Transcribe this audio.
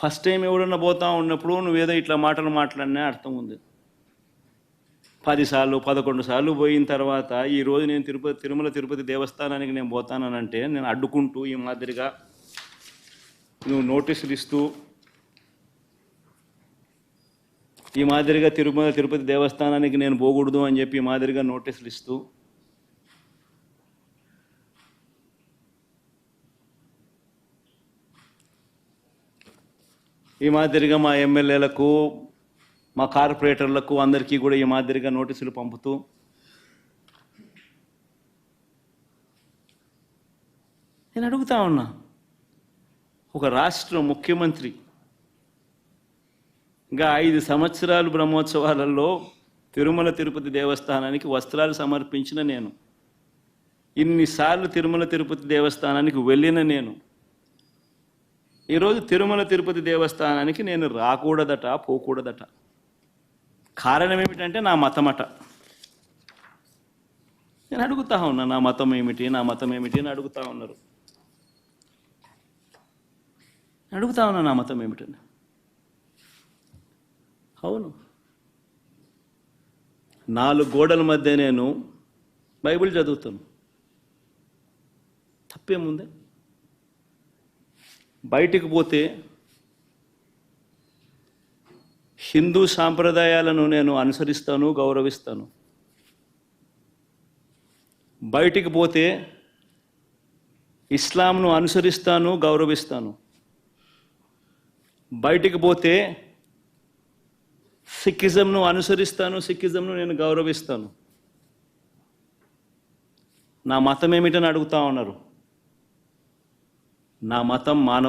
First time ఎవడన్నా పోతా ఉన్నప్పుడు నువ్వేదో ఇట్లా మాటలు మాట్లాడినా అర్థం ఉంది. 10 సార్లు 11 సార్లు పోయిన తర్వాత ఈరోజు నేను తిరుమల తిరుపతి దేవస్థానానికి నేను పోతానంటే నేను అడ్డుకుంటూ ఈ మాదిరిగా నువ్వు నోటీసులు ఇస్తూ ఈ మాదిరిగా తిరుమల తిరుపతి దేవస్థానానికి నేను పోకూడదు అని చెప్పి ఈ మాదిరిగా నోటీసులు ఇస్తూ ఈ మాదిరిగా మా ఎమ్మెల్యేలకు మా కార్పొరేటర్లకు అందరికీ కూడా ఈ మాదిరిగా నోటీసులు పంపుతూ నేను అడుగుతా ఉన్నా, ఒక రాష్ట్ర ముఖ్యమంత్రి ఇంకా 5 సంవత్సరాలు బ్రహ్మోత్సవాలలో తిరుమల తిరుపతి దేవస్థానానికి వస్త్రాలు సమర్పించిన నేను, ఇన్నిసార్లు తిరుమల తిరుపతి దేవస్థానానికి వెళ్ళిన నేను, ఈరోజు తిరుమల తిరుపతి దేవస్థానానికి నేను రాకూడదట, పోకూడదట. కారణం ఏమిటంటే నా మతమట. నేను అడుగుతా ఉన్నా, నా మతం ఏమిటి, నా మతం ఏమిటి అని అడుగుతా ఉన్నారు. అడుగుతా ఉన్నా నా మతం ఏమిటని. అవును, 4 గోడల మధ్య నేను బైబిల్ చదువుతాను, తప్పేముంది? బయటికి పోతే హిందూ సాంప్రదాయాలను నేను అనుసరిస్తాను, గౌరవిస్తాను. బయటికి పోతే ఇస్లాంను అనుసరిస్తాను, గౌరవిస్తాను. బయటికి పోతే సిక్కిజంను అనుసరిస్తాను, సిక్కిజంను నేను గౌరవిస్తాను. నా మతం ఏమిటని అడుగుతా ఉన్నారు. నా మతం మానవ